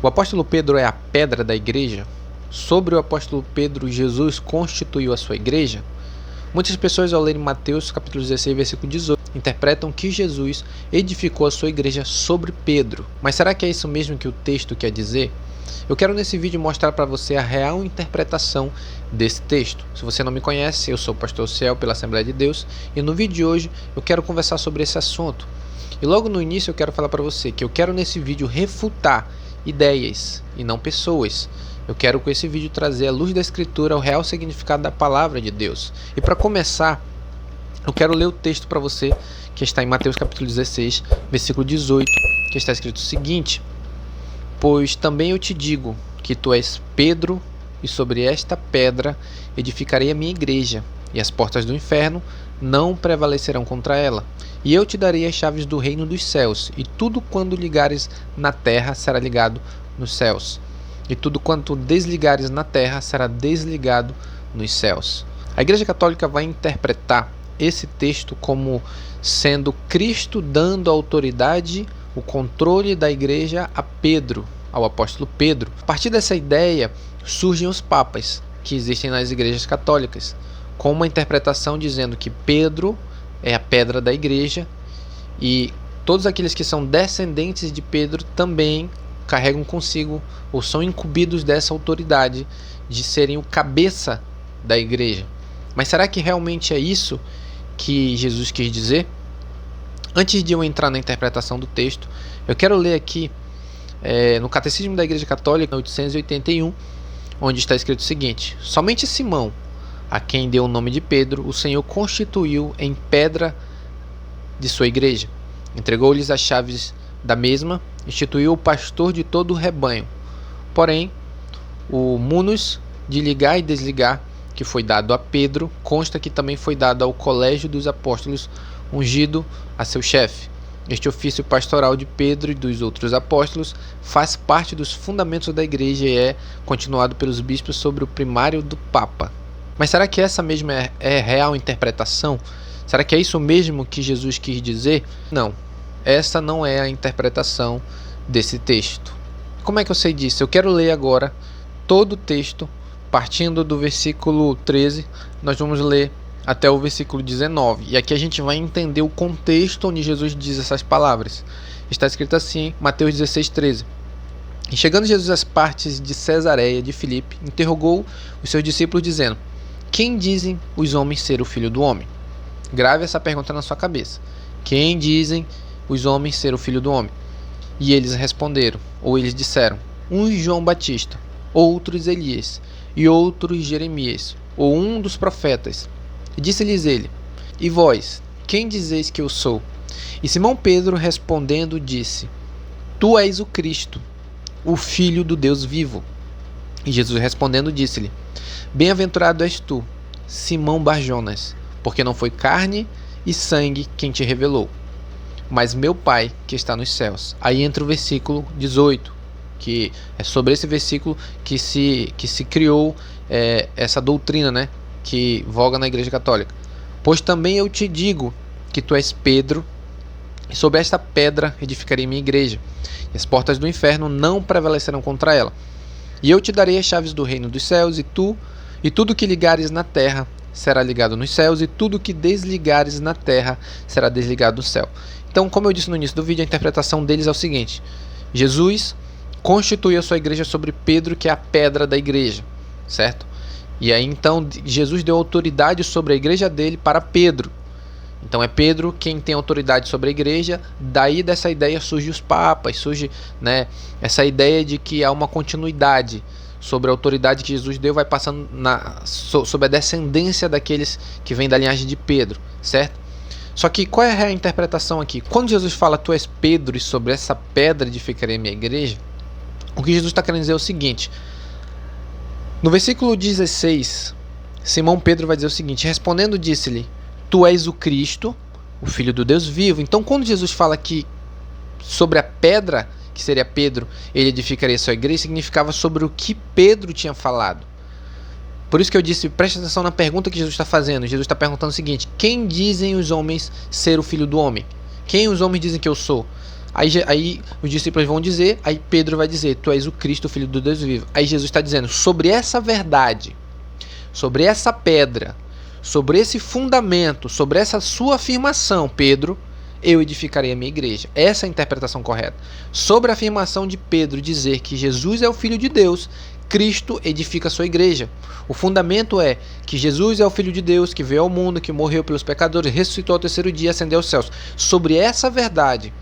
O apóstolo Pedro é a pedra da igreja? Sobre o apóstolo Pedro, Jesus constituiu a sua igreja? Muitas pessoas, ao lerem Mateus capítulo 16, versículo 18, interpretam que Jesus edificou a sua igreja sobre Pedro. Mas será que é isso mesmo que o texto quer dizer? Eu quero nesse vídeo mostrar para você a real interpretação desse texto. Se você não me conhece, eu sou o pastor Ciel pela Assembleia de Deus e no vídeo de hoje eu quero conversar sobre esse assunto. E logo no início eu quero falar para você que eu quero nesse vídeo refutar ideias e não pessoas. Eu quero com esse vídeo trazer à luz da Escritura o real significado da palavra de Deus. E para começar, eu quero ler o texto para você que está em Mateus capítulo 16, versículo 18, que está escrito o seguinte: Pois também eu te digo que tu és Pedro, e sobre esta pedra edificarei a minha igreja, e as portas do inferno não prevalecerão contra ela. E eu te darei as chaves do reino dos céus, e tudo quanto ligares na terra será ligado nos céus, e tudo quanto desligares na terra será desligado nos céus. A Igreja Católica vai interpretar esse texto como sendo Cristo dando autoridade, o controle da igreja a Pedro, ao apóstolo Pedro. A partir dessa ideia surgem os papas que existem nas igrejas católicas, com uma interpretação dizendo que Pedro é a pedra da igreja e todos aqueles que são descendentes de Pedro também carregam consigo ou são incumbidos dessa autoridade de serem o cabeça da igreja. Mas será que realmente é isso que Jesus quis dizer? Antes de eu entrar na interpretação do texto, eu quero ler aqui no Catecismo da Igreja Católica, 881, onde está escrito o seguinte: Somente Simão, a quem deu o nome de Pedro, o Senhor constituiu em pedra de sua igreja. Entregou-lhes as chaves da mesma, instituiu o pastor de todo o rebanho. Porém, o munus de ligar e desligar, que foi dado a Pedro, consta que também foi dado ao colégio dos apóstolos, ungido a seu chefe. Este ofício pastoral de Pedro e dos outros apóstolos faz parte dos fundamentos da igreja e é continuado pelos bispos sobre o primário do Papa. Mas será que essa mesma é real interpretação? Será que é isso mesmo que Jesus quis dizer? Não, essa não é a interpretação desse texto. Como é que eu sei disso? Eu quero ler agora todo o texto, partindo do versículo 13, nós vamos ler até o versículo 19. E aqui a gente vai entender o contexto onde Jesus diz essas palavras. Está escrito assim, Mateus 16, 13. E chegando Jesus às partes de Cesareia de Filipe, interrogou os seus discípulos dizendo: Quem dizem os homens ser o Filho do Homem? Grave essa pergunta na sua cabeça. Quem dizem os homens ser o Filho do Homem? E eles responderam, ou eles disseram: uns João Batista, outros Elias, e outros Jeremias, ou um dos profetas. E disse-lhes ele: E vós, quem dizeis que eu sou? E Simão Pedro respondendo disse: Tu és o Cristo, o Filho do Deus vivo. E Jesus respondendo disse-lhe: Bem-aventurado és tu, Simão Barjonas, porque não foi carne e sangue quem te revelou, mas meu Pai que está nos céus. Aí entra o versículo 18, que é sobre esse versículo que se criou essa doutrina, né, que voga na Igreja Católica. Pois também eu te digo que tu és Pedro, e sobre esta pedra edificarei minha igreja, e as portas do inferno não prevalecerão contra ela. E eu te darei as chaves do reino dos céus, e tudo que ligares na terra será ligado nos céus, e tudo que desligares na terra será desligado no céu. Então, como eu disse no início do vídeo, a interpretação deles é o seguinte: Jesus constituiu a sua igreja sobre Pedro, que é a pedra da igreja, certo? E aí então Jesus deu autoridade sobre a igreja dele para Pedro. Então é Pedro quem tem autoridade sobre a igreja. Daí dessa ideia surge os papas, surge, né, essa ideia de que há uma continuidade sobre a autoridade que Jesus deu, vai passando sobre a descendência daqueles que vêm da linhagem de Pedro, certo? Só que qual é a interpretação aqui? Quando Jesus fala tu és Pedro e sobre essa pedra edificarei minha igreja, o que Jesus está querendo dizer é o seguinte: no versículo 16, Simão Pedro vai dizer o seguinte: respondendo disse-lhe, tu és o Cristo, o Filho do Deus vivo. Então quando Jesus fala aqui sobre a pedra, que seria Pedro, ele edificaria sua igreja, significava sobre o que Pedro tinha falado. Por isso que eu disse, preste atenção na pergunta que Jesus está fazendo. Jesus está perguntando o seguinte: quem dizem os homens ser o Filho do Homem? Quem os homens dizem que eu sou? Aí os discípulos vão dizer, aí Pedro vai dizer, tu és o Cristo, o Filho do Deus vivo. Aí Jesus está dizendo, sobre essa verdade, sobre essa pedra, sobre esse fundamento, sobre essa sua afirmação, Pedro, eu edificarei a minha igreja. Essa é a interpretação correta. Sobre a afirmação de Pedro dizer que Jesus é o Filho de Deus, Cristo edifica a sua igreja. O fundamento é que Jesus é o Filho de Deus, que veio ao mundo, que morreu pelos pecadores, ressuscitou ao terceiro dia e ascendeu aos céus. Sobre essa verdade,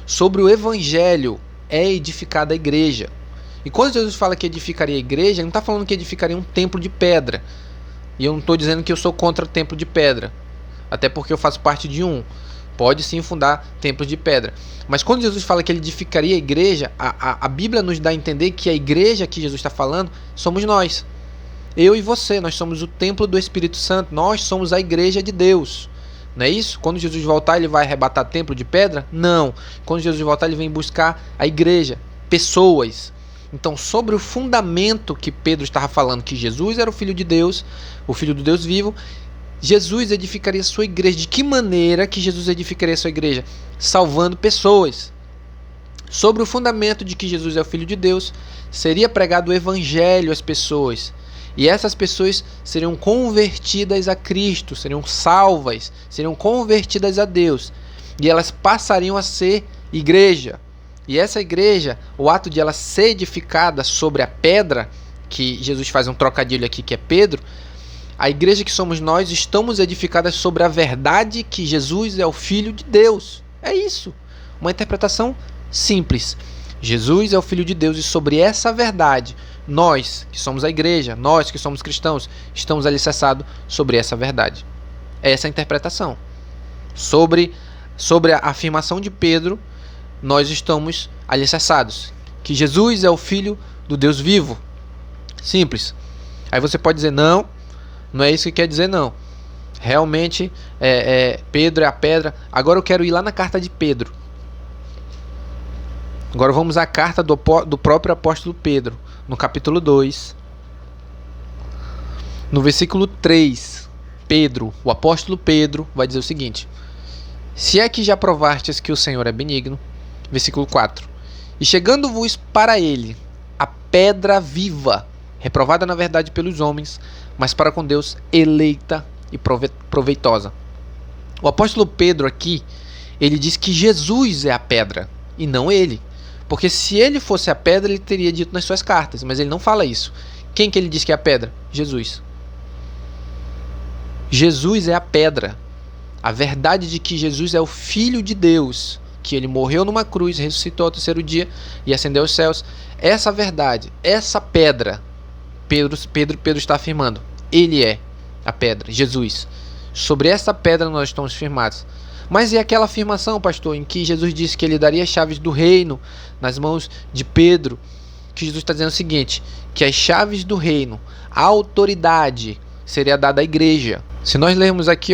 sobre o Evangelho, é edificada a igreja. E quando Jesus fala que edificaria a igreja, ele não está falando que edificaria um templo de pedra. E eu não estou dizendo que eu sou contra o templo de pedra, até porque eu faço parte de um. Pode sim fundar templos de pedra. Mas quando Jesus fala que ele edificaria a igreja, a Bíblia nos dá a entender que a igreja que Jesus está falando somos nós. Eu e você, nós somos o templo do Espírito Santo. Nós somos a igreja de Deus. Não é isso? Quando Jesus voltar, ele vai arrebatar templo de pedra? Não. Quando Jesus voltar, ele vem buscar a igreja, pessoas. Então, sobre o fundamento que Pedro estava falando, que Jesus era o Filho de Deus, o Filho do Deus vivo, Jesus edificaria a sua igreja. De que maneira que Jesus edificaria a sua igreja? Salvando pessoas. Sobre o fundamento de que Jesus é o Filho de Deus, seria pregado o Evangelho às pessoas. E essas pessoas seriam convertidas a Cristo, seriam salvas, seriam convertidas a Deus. E elas passariam a ser igreja. E essa igreja, o ato de ela ser edificada sobre a pedra, que Jesus faz um trocadilho aqui que é Pedro, a igreja que somos nós, estamos edificadas sobre a verdade que Jesus é o Filho de Deus. É isso. Uma interpretação simples. Jesus é o Filho de Deus e sobre essa verdade, nós que somos a igreja, nós que somos cristãos, estamos alicerçados sobre essa verdade. Essa é a interpretação. Sobre a afirmação de Pedro, nós estamos alicerçados. Que Jesus é o Filho do Deus vivo. Simples. Aí você pode dizer, não é isso que quer dizer, não. Realmente, Pedro é a pedra. Agora eu quero ir lá na carta de Pedro. Agora vamos à carta do próprio apóstolo Pedro, no capítulo 2. No versículo 3, Pedro, o apóstolo Pedro, vai dizer o seguinte: se é que já provastes que o Senhor é benigno. Versículo 4. E chegando-vos para ele a pedra viva, reprovada na verdade pelos homens, mas para com Deus eleita e proveitosa. O apóstolo Pedro aqui, ele diz que Jesus é a pedra e não ele. Porque se ele fosse a pedra, ele teria dito nas suas cartas, mas ele não fala isso. Quem que ele diz que é a pedra? Jesus. Jesus é a pedra. A verdade de que Jesus é o Filho de Deus, que ele morreu numa cruz, ressuscitou ao terceiro dia e ascendeu aos céus. Essa verdade, essa pedra, Pedro está afirmando, ele é a pedra, Jesus. Sobre essa pedra nós estamos firmados. Mas e aquela afirmação, pastor, em que Jesus disse que ele daria as chaves do reino nas mãos de Pedro? Que Jesus está dizendo o seguinte, que as chaves do reino, a autoridade, seria dada à igreja. Se nós lermos aqui,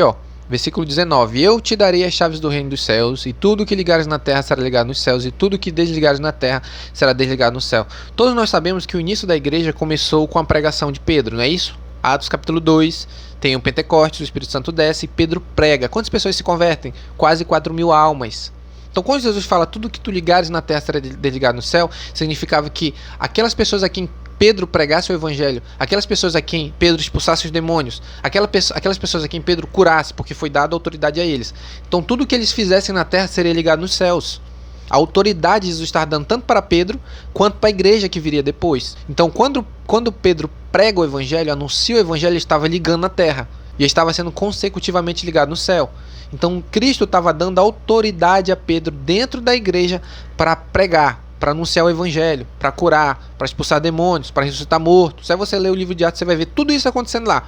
versículo 19, eu te darei as chaves do reino dos céus, e tudo que ligares na terra será ligado nos céus, e tudo que desligares na terra será desligado no céu. Todos nós sabemos que o início da igreja começou com a pregação de Pedro, não é isso? Atos capítulo 2, tem o Pentecostes, o Espírito Santo desce e Pedro prega. Quantas pessoas se convertem? Quase 4.000 almas. Então quando Jesus fala tudo que tu ligares na terra será desligado no céu, significava que aquelas pessoas a quem Pedro pregasse o evangelho, aquelas pessoas a quem Pedro expulsasse os demônios, aquelas pessoas a quem Pedro curasse, porque foi dada autoridade a eles. Então tudo que eles fizessem na terra seria ligado nos céus. A autoridade Jesus está dando tanto para Pedro quanto para a igreja que viria depois. Então quando Pedro prega o evangelho, anuncia o evangelho, ele estava ligando na terra e estava sendo consecutivamente ligado no céu. Então Cristo estava dando autoridade a Pedro dentro da igreja para pregar, para anunciar o evangelho, para curar, para expulsar demônios, para ressuscitar mortos. Se você ler o livro de Atos, você vai ver tudo isso acontecendo lá.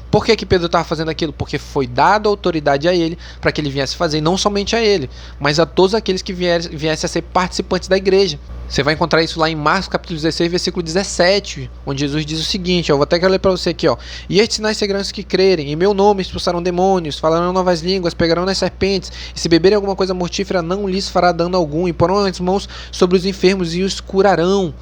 Por que Pedro estava fazendo aquilo? Porque foi dada autoridade a ele para que ele viesse fazer, e não somente a ele, mas a todos aqueles que viessem a ser participantes da igreja. Você vai encontrar isso lá em Marcos capítulo 16, versículo 17, onde Jesus diz o seguinte, eu vou até ler para você aqui, e estes sinais seguirão os que crerem, em meu nome expulsarão demônios, falarão novas línguas, pegarão nas serpentes, e se beberem alguma coisa mortífera não lhes fará dano algum, e porão as mãos sobre os enfermos e os curarão.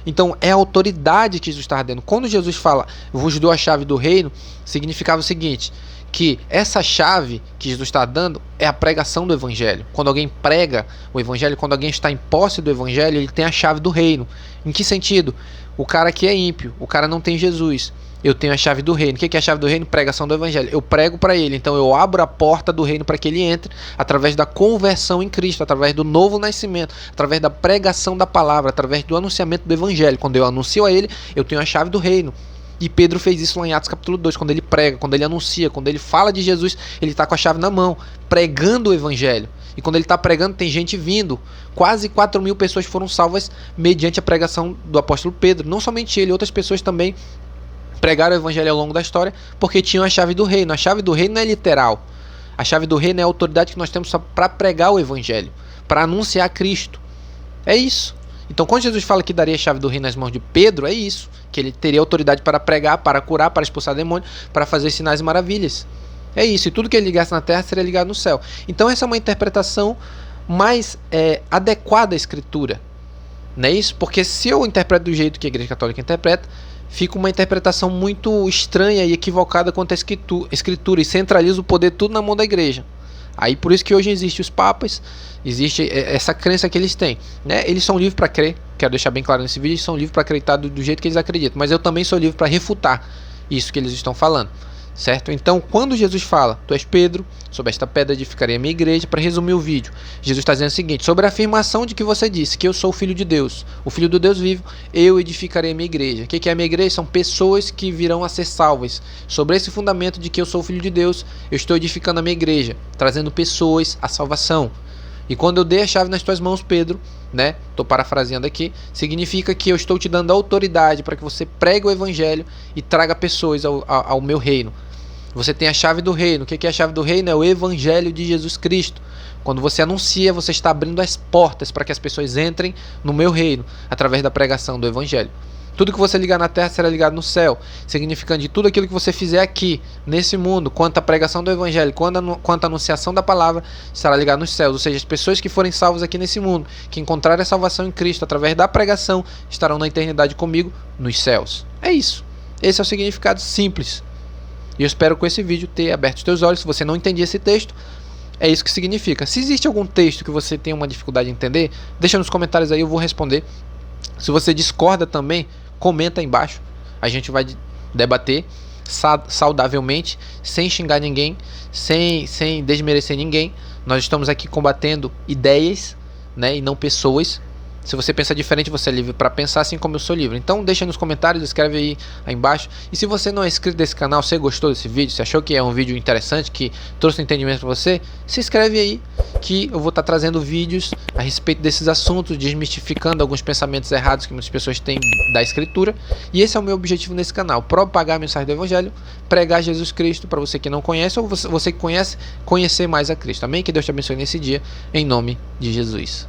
Então é a autoridade que Jesus está dando. Quando Jesus fala, eu vos dou a chave do reino, significava o seguinte, que essa chave que Jesus está dando é a pregação do evangelho. Quando alguém prega o evangelho, quando alguém está em posse do evangelho, ele tem a chave do reino. Em que sentido? O cara que é ímpio, o cara não tem Jesus. Eu tenho a chave do reino. O que é a chave do reino? Pregação do evangelho. Eu prego para ele, então eu abro a porta do reino para que ele entre através da conversão em Cristo, através do novo nascimento, através da pregação da palavra, através do anunciamento do evangelho. Quando eu anuncio a ele, eu tenho a chave do reino. E Pedro fez isso lá em Atos capítulo 2, quando ele prega, quando ele anuncia, quando ele fala de Jesus, ele está com a chave na mão, pregando o evangelho. E quando ele está pregando, tem gente vindo. Quase 4.000 pessoas foram salvas mediante a pregação do apóstolo Pedro. Não somente ele, outras pessoas também pregaram o evangelho ao longo da história, porque tinham a chave do reino. A chave do reino não é literal. A chave do reino é a autoridade que nós temos para pregar o evangelho, para anunciar Cristo. É isso. Então, quando Jesus fala que daria a chave do reino nas mãos de Pedro, é isso. Que ele teria autoridade para pregar, para curar, para expulsar demônios, para fazer sinais e maravilhas. É isso. E tudo que ele ligasse na terra seria ligado no céu. Então, essa é uma interpretação mais adequada à Escritura. Não é isso? Porque se eu interpreto do jeito que a Igreja Católica interpreta, fica uma interpretação muito estranha e equivocada quanto à Escritura e centraliza o poder tudo na mão da Igreja. Aí por isso que hoje existem os papas, existe essa crença que eles têm, né? Eles são livres para crer, quero deixar bem claro nesse vídeo, eles são livres para acreditar do jeito que eles acreditam, mas eu também sou livre para refutar isso que eles estão falando, certo? Então quando Jesus fala, tu és Pedro, sobre esta pedra edificarei a minha igreja, para resumir o vídeo, Jesus está dizendo o seguinte, sobre a afirmação de que você disse, que eu sou o Filho de Deus, o Filho do Deus vivo, eu edificarei a minha igreja. O que é a minha igreja? São pessoas que virão a ser salvas. Sobre esse fundamento de que eu sou o Filho de Deus, eu estou edificando a minha igreja, trazendo pessoas à salvação. E quando eu dei a chave nas tuas mãos, Pedro, né? Estou parafraseando aqui, significa que eu estou te dando autoridade para que você pregue o evangelho e traga pessoas ao meu reino. Você tem a chave do reino. O que é a chave do reino? É o evangelho de Jesus Cristo. Quando você anuncia, você está abrindo as portas para que as pessoas entrem no meu reino, através da pregação do evangelho. Tudo que você ligar na terra será ligado no céu, significando que tudo aquilo que você fizer aqui, nesse mundo, quanto à pregação do evangelho, quanto à anunciação da palavra, será ligado nos céus. Ou seja, as pessoas que forem salvas aqui nesse mundo, que encontrarem a salvação em Cristo através da pregação, estarão na eternidade comigo nos céus. É isso. Esse é o significado simples. E eu espero com esse vídeo ter aberto os teus olhos. Se você não entendia esse texto, é isso que significa. Se existe algum texto que você tem uma dificuldade em entender, deixa nos comentários aí, eu vou responder. Se você discorda também, comenta aí embaixo. A gente vai debater saudavelmente, sem xingar ninguém, sem desmerecer ninguém. Nós estamos aqui combatendo ideias, né, e não pessoas. Se você pensa diferente, você é livre para pensar, assim como eu sou livre. Então deixa nos comentários, escreve aí embaixo. E se você não é inscrito nesse canal, você gostou desse vídeo, você achou que é um vídeo interessante, que trouxe entendimento para você, se inscreve aí, que eu vou estar trazendo vídeos a respeito desses assuntos, desmistificando alguns pensamentos errados que muitas pessoas têm da Escritura. E esse é o meu objetivo nesse canal, propagar a mensagem do Evangelho, pregar Jesus Cristo para você que não conhece, ou você que conhece, conhecer mais a Cristo. Amém? Que Deus te abençoe nesse dia, em nome de Jesus.